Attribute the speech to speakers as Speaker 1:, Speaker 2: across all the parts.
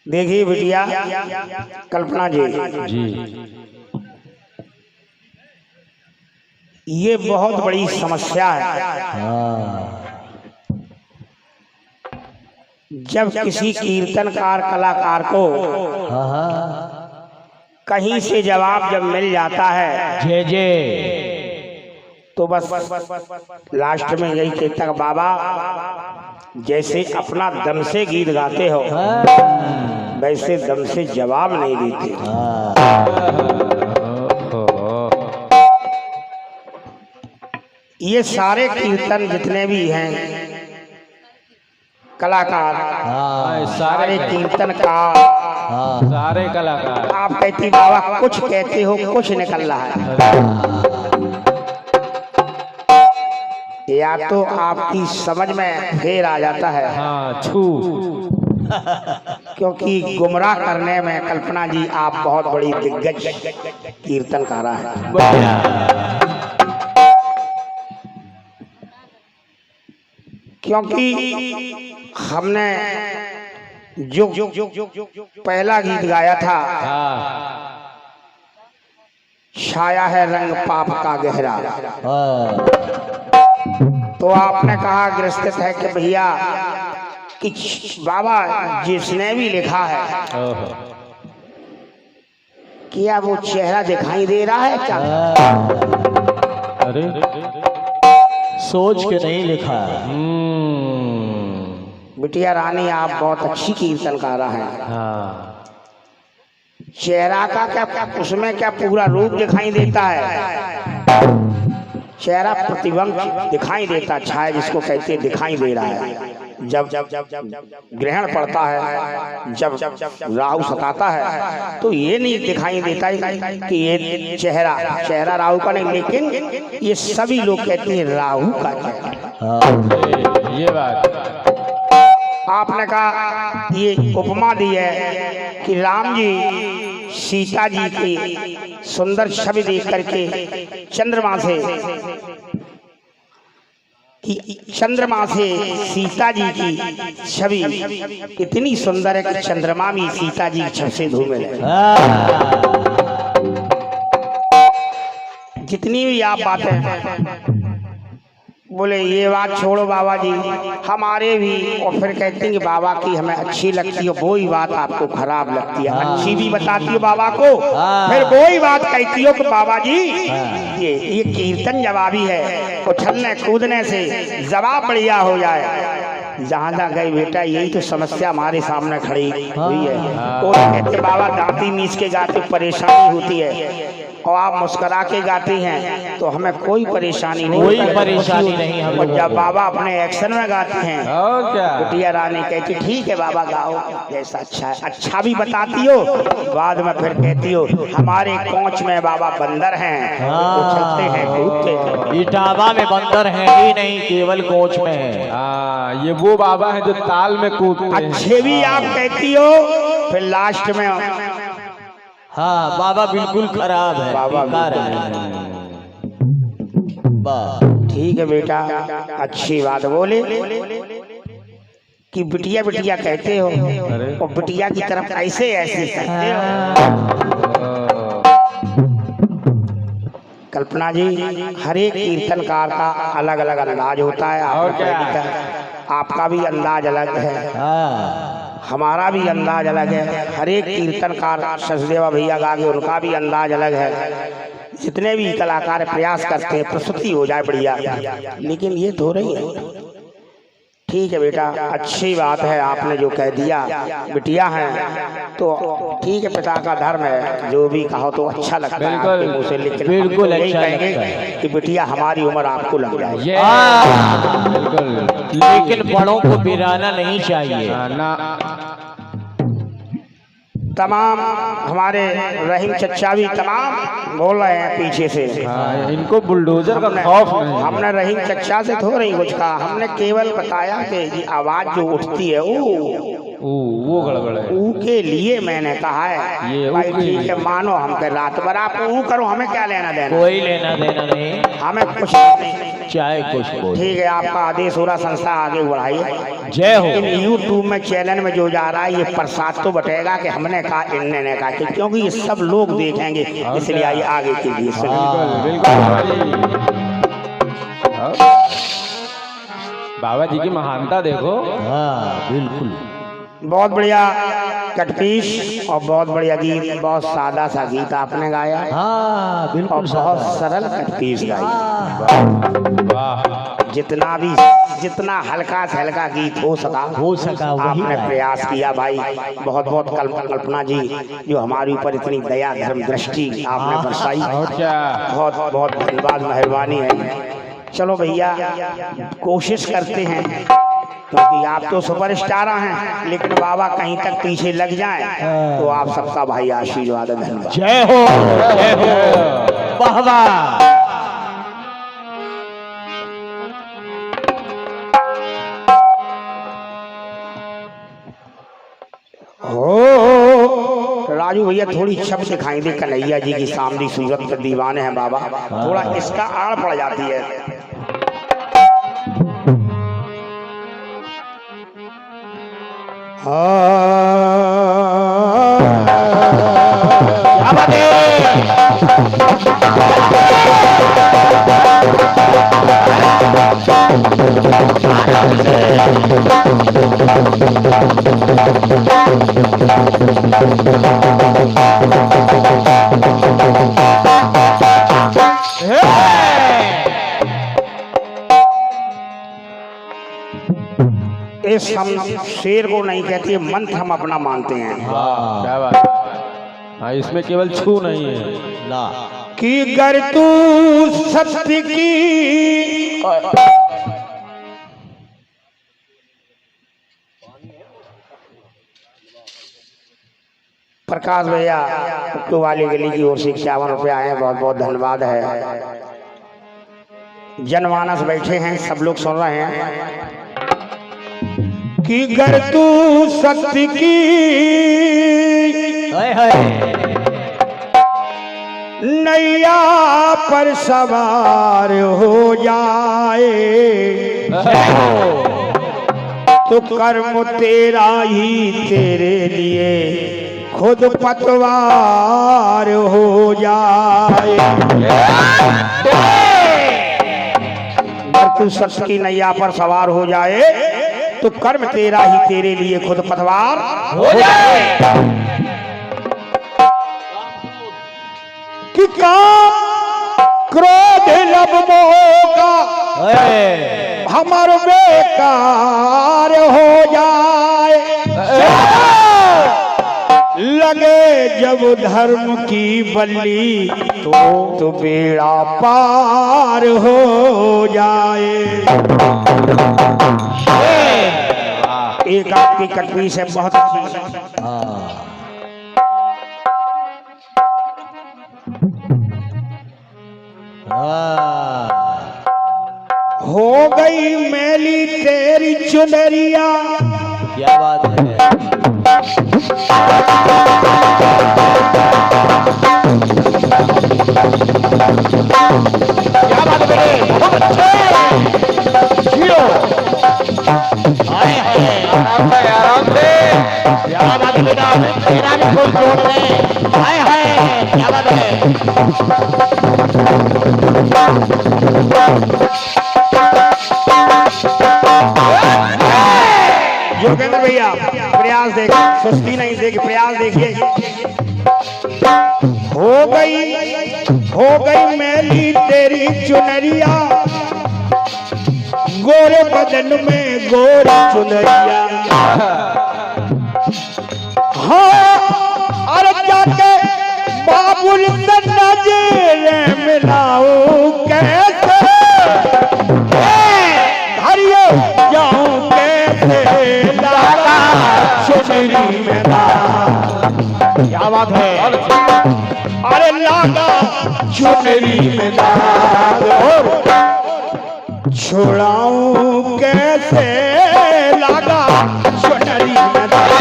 Speaker 1: देखिए बिटिया कल्पना जी, ये बहुत बड़ी समस्या है। जब किसी कीर्तनकार कलाकार को कहीं से जवाब जब मिल जाता है तो बस लास्ट में यही कहता है, बाबा जैसे अपना दम से गीत गाते हो वैसे दम से जवाब नहीं देते। ये सारे कीर्तन जितने भी हैं कलाकार, सारे कीर्तनकार,
Speaker 2: सारे कलाकार,
Speaker 1: आप कहती बाबा कुछ कहते हो कुछ निकल रहा है। या तो आपकी समझ में फेर आ जाता है, क्योंकि गुमराह करने में कल्पना जी आप बहुत बड़ी दिग्गज कीर्तनकारा है। क्योंकि हमने जो पहला गीत गाया था, छाया है रंग पाप का गहरा, तो आपने कहा ग्रस्त है कि भैया कि बाबा जिसने भी लिखा है क्या वो चेहरा दिखाई दे रहा है क्या?
Speaker 2: अरे
Speaker 3: सोच के नहीं लिखा।
Speaker 1: बिटिया रानी आप बहुत अच्छी कीर्तनकारा हैं। चेहरा का क्या उसमें क्या पूरा रूप दिखाई देता है? चेहरा प्रतिबिंब दिखाई देता, छाया जिसको कहते हैं दिखाई दे रहा है। जब ग्रहण पड़ता है, जब राहु सताता है तो ये नहीं दिखाई देता कि ये चेहरा राहु का नहीं, लेकिन ये सभी लोग कहते हैं राहु का चेहरा।
Speaker 2: ये बात
Speaker 1: आपने कहा, ये उपमा दी है कि राम जी सीता जी की सुंदर छवि देख करके चंद्रमा से सीता जी की छवि इतनी सुंदर है कि चंद्रमा भी सीता जी की छवि से धूमिल है। जितनी भी आप बातें बोले ये बात छोड़ो बाबा जी, हमारे भी, और फिर कहते हैं कि बाबा की हमें अच्छी लगती है, वो ही बात आपको खराब लगती है। अच्छी भी बताती हो बाबा को, फिर वो ही बात कहती हो कि बाबा जी ये कीर्तन जवाबी है, उछलने कूदने से जवाब बढ़िया हो जाए। जहाँ जहाँ गए बेटा यही तो समस्या हमारे सामने खड़ी हुई है। और कहते बाबा दांती मीस के गाते परेशानी होती है और आप मुस्कुरा के गाती हैं तो हमें कोई परेशानी नहीं, और जब बाबा अपने एक्शन में गाते हैं बिटिया रानी कहती ठीक है बाबा गाओ जैसा अच्छा है। अच्छा भी बताती हो, बाद में फिर कहती हो हमारे कोंच में बाबा बंदर हैं, उछलते हैं कूदते हैं।
Speaker 3: इटावा में बंदर हैं ही नहीं, केवल कोंच में है।
Speaker 2: ये वो बाबा है जो ताल में कूदते हैं। अच्छे
Speaker 1: भी आप कहती हो, फिर लास्ट में
Speaker 3: हाँ बाबा बिल्कुल खराब है,
Speaker 1: बाबा ठीक है बेटा, अच्छी बात बोले कि बिटिया बिटिया कहते हो और बिटिया की तरफ ऐसे कहते हो। कल्पना जी हर एक कीर्तनकार का अलग अलग अंदाज होता है, आपका भी अंदाज अलग है, हमारा भी अंदाज अलग है। हर एक कीर्तनकार सचदेवा भैया गा के उनका भी अंदाज अलग है। जितने भी कलाकार प्रयास करते हैं प्रस्तुति हो जाए बढ़िया, लेकिन ये तो रही है। ठीक है बेटा, अच्छी बात है आपने जो कह दिया, बिटिया है तो ठीक है, पिता का धर्म है, जो भी कहो तो अच्छा लगता है आपके मुंह से, लेकिन बिल्कुल यही कहेंगे कि बिटिया हमारी उम्र आपको लग जाए।
Speaker 3: लेकिन बड़ों को बिराना नहीं चाहिए।
Speaker 1: तमाम हमारे रहीम चचा भी तमाम बोल रहे हैं पीछे से,
Speaker 2: इनको बुलडोजर का खौफ नहीं।
Speaker 1: हमने रहीम चचा से थोड़ा नहीं कुछ कहा, हमने केवल बताया कि आवाज जो उठती है
Speaker 2: वो गड़बड़ है,
Speaker 1: ऊ के लिए मैंने कहा है।
Speaker 2: ये
Speaker 1: भाई ठीक है, मानो हम रात भर आप ऊ करो, हमें क्या लेना देना,
Speaker 3: कोई लेना देना नहीं,
Speaker 1: हमें कुछ नहीं।
Speaker 3: चाहे कुछ बोल।
Speaker 1: ठीक है, आपका आदेश हो रहा, संस्था आगे बढ़ाइए।
Speaker 3: जय हो।
Speaker 1: इन यूट्यूब में चैनल में जो जा रहा है ये प्रसाद तो बटेगा कि हमने कहा इनने ने कहा, क्योंकि ये सब लोग देखेंगे, इसलिए आइए आगे के लिए सुनिए।
Speaker 2: बिल्कुल बाबा जी की महानता देखो।
Speaker 3: हाँ बिल्कुल।
Speaker 1: बहुत बढ़िया कटपीस और बहुत बढ़िया गीत, बहुत सादा सा गीत आपने गाया है
Speaker 3: हाँ
Speaker 1: और
Speaker 3: बिल्कुल
Speaker 1: बहुत सरल कटपीस गाई।
Speaker 2: वाह,
Speaker 1: जितना हल्का से हल्का गीत हो सका
Speaker 3: वही
Speaker 1: आपने
Speaker 3: गाया।
Speaker 1: प्रयास किया भाई। बहुत बहुत कल्पना जी जो हमारे ऊपर इतनी दया धर्म दृष्टि आपने बरसाई,
Speaker 2: और क्या।
Speaker 1: बहुत बहुत धन्यवाद, मेहरबानी है। चलो भैया कोशिश करते हैं, क्योंकि आप तो सुपरस्टार हैं, लेकिन बाबा कहीं तक पीछे लग जाएं तो आप सबका भाई आशीर्वाद है। धन्यवाद।
Speaker 3: जय हो जय हो। वाह वाह।
Speaker 1: हो राजू भैया थोड़ी छप दिखाई दे, कन्हैया जी की सामने सूरत पर दीवाने हैं बाबा, थोड़ा इसका आड़ पड़ जाती है। क्या बात इस हम शेर को नहीं कहते, ये मंत्र हम अपना मानते हैं।
Speaker 2: वाह, क्या बात। हाँ, इसमें केवल छू नहीं है
Speaker 3: ला
Speaker 1: कि गर तू सत्य की प्रकाश भैया तो वाली गली की ओर से 51 रुपये आए हैं, बहुत बहुत धन्यवाद है। जनमानस बैठे हैं, सब लोग सुन रहे हैं कि गर तू सत्य की नैया पर सवार हो जाए तो कर्म तेरा ही तेरे लिए खुद पतवार हो जाए। अगर तू सत्य की नैया पर सवार हो जाए तो कर्म तेरा ही तेरे लिए खुद पतवार हो जाए। कि काम क्रोध लब मोह का हमर बेकार हो जाए, लगे जब धर्म की बल्ली तो बेड़ा पार हो जाए। एक आपकी कटवी से बहुत हो गई मैली तेरी चुनरिया।
Speaker 3: क्या बात है।
Speaker 1: क्या बात है बेटे, बहुत अच्छे जियो। आराम से क्या बात है बेटा, तेरा भी कोई जोड़ है। हाय हाय क्या बात है। योगेंद्र भैया प्रयास देख, सुस्ती नहीं देखिए, प्रयास देखिए। हो गई मैली तेरी चुनरिया, गोरे बदन में गोरी चुनरिया। हाँ अरे जाके बाबुल से नजर मिलाऊं कैसे, हरियो जाऊं कैसे लागा चुनरी में दाग। क्या बात है। अरे लागा चुनरी में दाग और छुड़ाऊं कैसे लागा चुनरी में दाग।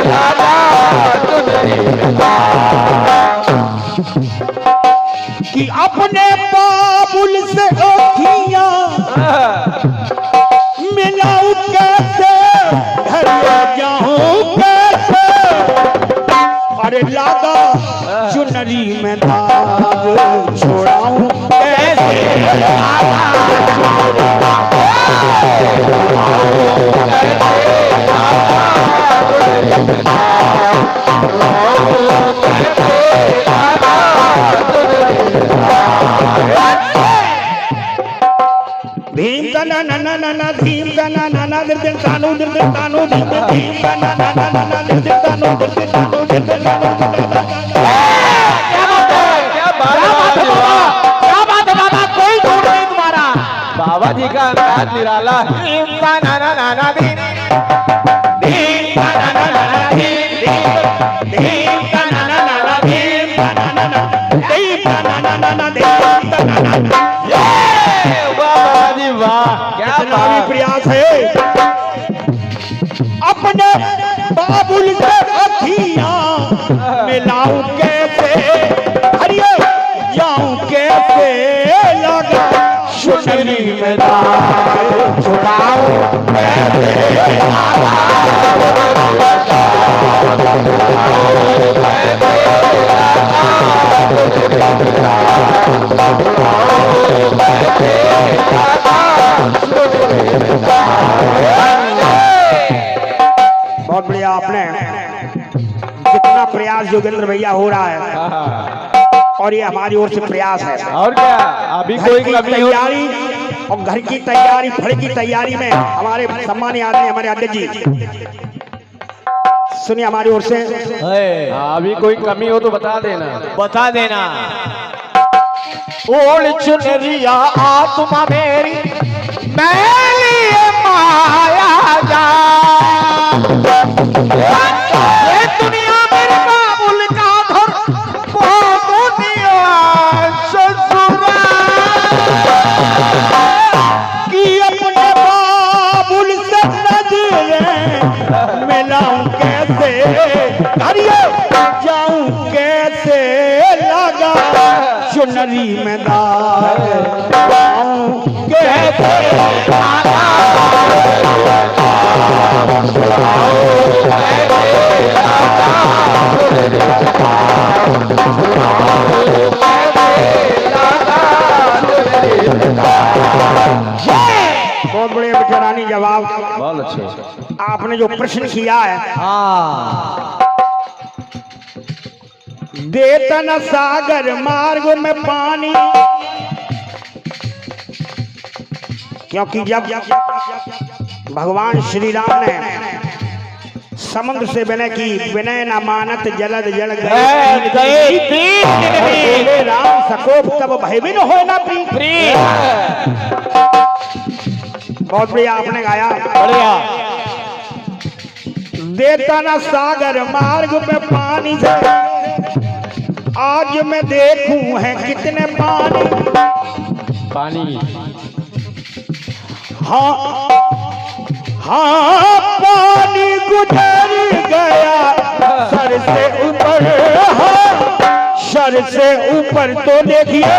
Speaker 1: लागा तना ना ना ना ना धीम तना ना ना दिल दिल तानो दिल दिल तानो दिल दिल धीम तना ना ना ना ना दिल दिल तानो दिल दिल तानो दिल दिल तानो।
Speaker 2: क्या बात है बाबा, कोई झूठ नहीं तुम्हारा। बाबा जी का अंदाज निराला है। बाबा जी वाह, क्या बात।
Speaker 1: प्रयास है अपने बाबुल से अखियां मिलाऊं कैसे, हरियो जाऊं कैसे लगा सुनरी में दाग छुड़ाऊं बहुत बढ़िया। आपने जितना प्रयास जोगेंद्र भैया हो रहा है और ये हमारी ओर से प्रयास है।
Speaker 2: और क्या, अभी कोई
Speaker 1: घर की
Speaker 2: कमी हो।
Speaker 1: तैयारी और घर की तैयारी, फड़ की तैयारी में हमारे सम्मानीय आदरणीय हमारे अध्यक्ष जी, सुनिए हमारी ओर से।
Speaker 2: अभी कोई कमी हो तो बता देना।
Speaker 3: बता देना। ओढ़ चुनरिया आत्मा मेरी मैली माया जा, ये दुनिया मेरे बाबुल का धर को दुनिया ससुरा
Speaker 1: कि अपने बाबुल से नजरें मिलाऊं कैसे, हरियो जाऊं कैसे लगा चुनरी में दाग जाऊं कैसे बहुत बड़े बेचारानी जवाब।
Speaker 2: बहुत अच्छे।
Speaker 1: आपने जो प्रश्न किया है, देतन सागर मार्ग में पानी, क्योंकि जब भगवान श्री राम ने समुद्र से विनय की, विनय न मानत जलद जल गए राम सकोप तब भयविन हो न प्रीत। बहुत बढ़िया आपने गाया,
Speaker 3: बढ़िया।
Speaker 1: देता न सागर मार्ग पे पानी से, आज मैं देखूं है कितने पानी।
Speaker 2: पानी,
Speaker 1: हाँ हाँ पानी गुजर गया सर से ऊपर, हाँ सर से ऊपर तो देखिए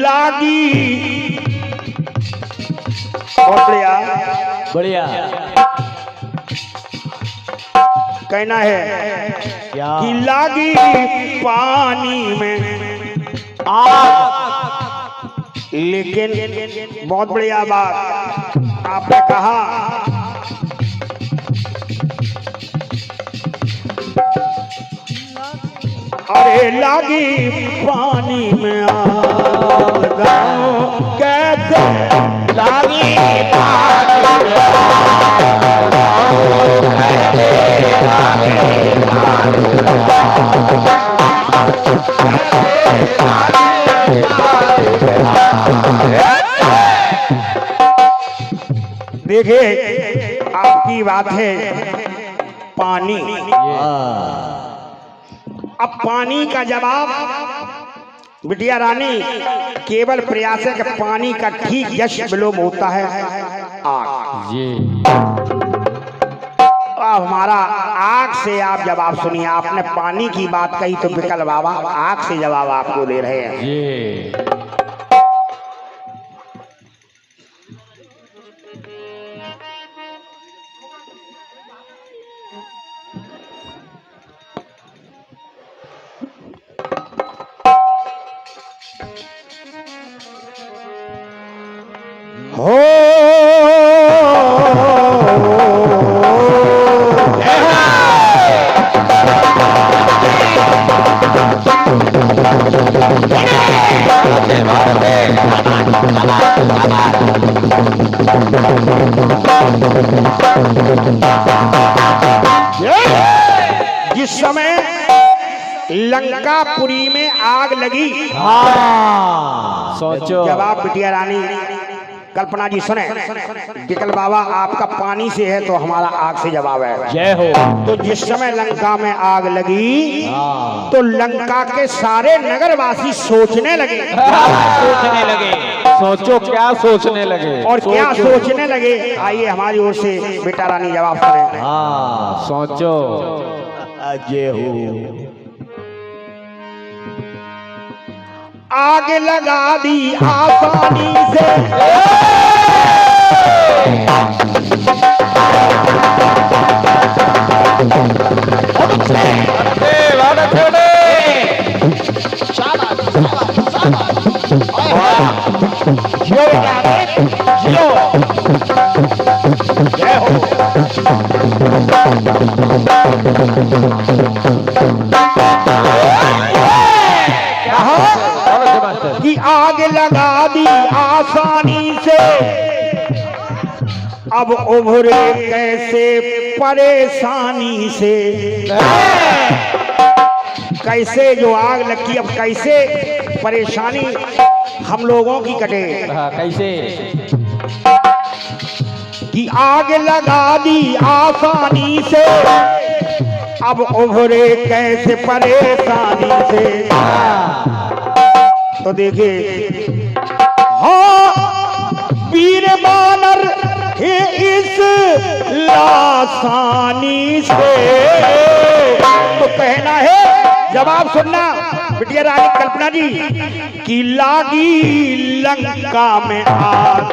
Speaker 1: लागी। बहुत बढ़िया
Speaker 3: बढ़िया।
Speaker 1: कहना है
Speaker 3: क्या
Speaker 1: कि लागी पानी में
Speaker 3: आग,
Speaker 1: लेकिन बहुत बढ़िया बात आपने कहा, अरे लागी पानी में आग कैसे
Speaker 3: लागी
Speaker 1: देखिए आपकी बात है पानी। अब पानी का जवाब बिटिया रानी केवल प्रयास है कि पानी का ठीक यश विलोम होता है आग।
Speaker 2: जी
Speaker 1: अब हमारा आग से आप जवाब सुनिए। आपने पानी की बात कही तो विकल बाबा आग से जवाब आपको दे रहे हैं।
Speaker 2: जी
Speaker 1: हो जिस समय लंकापुरी में आग लगी,
Speaker 2: हाँ सोचो।
Speaker 1: जब आप बिटिया रानी कल्पना जी सुने कि कल बाबा आपका पानी से है तो हमारा आग से जवाब है।
Speaker 2: जय हो।
Speaker 1: तो जिस समय लंका में आग लगी
Speaker 2: हाँ।
Speaker 1: तो लंका के सारे नगरवासी सोचने लगे।
Speaker 3: सोचने लगे।
Speaker 2: सोचो क्या सोचने लगे।
Speaker 1: और क्या सोचने लगे, आइए हमारी ओर से बेटा रानी जवाब सुने।
Speaker 2: हाँ सोचो।
Speaker 3: जय हो।
Speaker 1: आग लगा दी आसानी से, कि आग लगा दी आसानी से, अब उभरे कैसे परेशानी से। कैसे जो आग लगी, अब कैसे परेशानी हम लोगों की कटे।
Speaker 2: हाँ, कैसे।
Speaker 1: कि आग लगा दी आसानी से, अब उभरे कैसे परेशानी से। तो देखिए, हाँ वीर बानर है इस लासानी से। तो कहना है, जवाब सुनना बिटिया रानी कल्पना जी, कि लागी लंका में आग।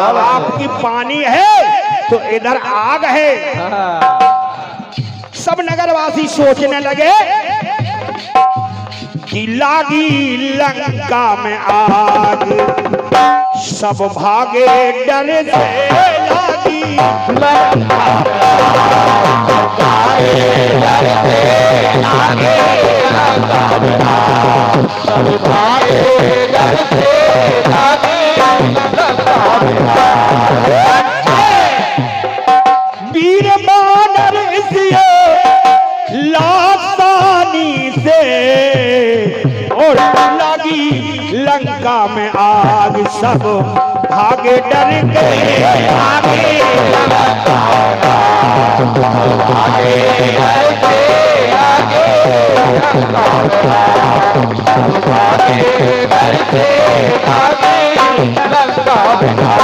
Speaker 1: अब आपकी पानी है तो इधर आग है। सब नगरवासी सोचने लगे कि लागी लंका में आग, सब भागे डर से। लागी लंका वीर बानर इसलिए लासानी से, और लगी लंका में आग, सब भागे डर गए। आगे लंका